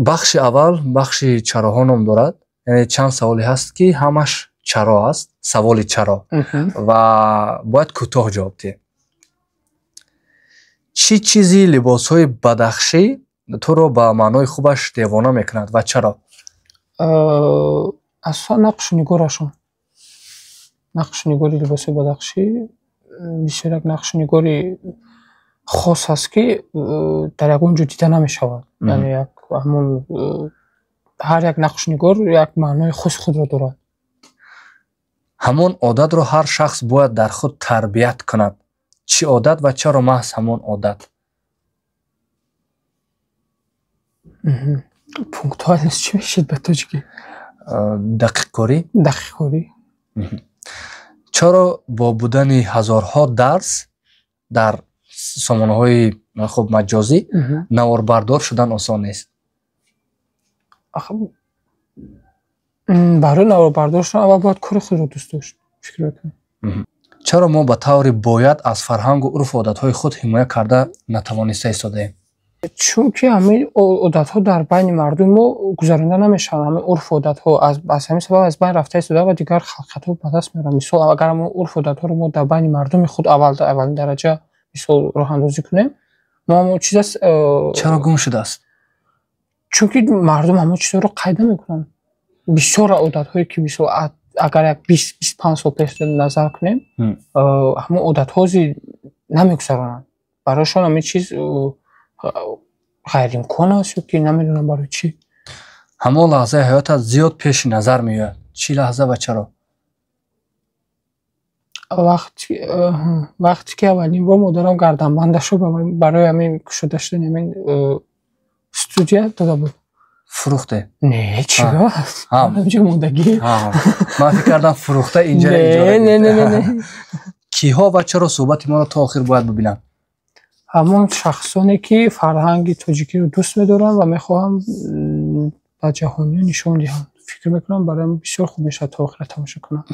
بخش اول بخش چراها نام دارد. یعنی چند سوالی هست که همش چرا است. سوال چرا و باید کوتاه جواب دهی. چی چیزی لباس های بدخشی تو رو به معنای خوبش دیوانه میکند و چرا؟ اصلا نقش نگارشون، نقش نگاری لباس بدخشی بسیار یک نقش نگاری خاص است که در یک اونجا دیده نمی شود. یعنی یک همون هر یک نقش نگار یک معنای خاص خود را دارد. همون عادت رو هر شخص باید در خود تربیت کند. چی عادت و چرا محض همون عادت؟ پونکتوال چی میشید به توجه؟ دقیق کاری؟ دقیق کاری. چرا با بودن هزارها درس در سامانه های خب مجازی نواربردار شدن آسان نیست؟ برای نواربردار شدن اول باید کار خود را دوست داشت. فکر بکنم. چرا ما به طور باید از فرهنگ و عرف و عادت های خود حمایت کرده نتوانسته ایستاده ایم؟ چون که همه عادت ها در بین مردم ما گذرانده نمیشن. همه عرف و عادت ها از همین سبب از بین رفته ایستاده و دیگر خلقت ها به دست میارن. مثال اگر ما عرف و عادت ها رو ما در بین مردم خود اول درجه مثال راه اندازی کنیم، ما چیز است. چرا گم شده است؟ چون که مردم همه چیز رو قاعده میکنن. بسیار عادت هایی که مثلا اگر یک 20-25 سال پیش نظر کنیم همه عادت ها نمیگذرانن. برایشان همه چیز غیر امکان است که نمیدونم برای چی. همون لحظه حیاتت زیاد پیش نظر میاد. چی لحظه و چرا؟ وقتی که اولین بار مادرم گردنبندش رو برای همین کشوده شدن همین استودیو داده بود. فروخته؟ نه چرا؟ همونجا موندگی. من فکر کردم فروخته اینجا اجاره. نه. کیها و چرا صحبت ما رو تا آخر باید ببینن؟ همون شخصانی که فرهنگ تاجیکی رو دوست می‌دارن و میخوام به جهانی نشون دهند. فکر میکنم برای بسیار خوب میشه تا آخر تماشا کنم.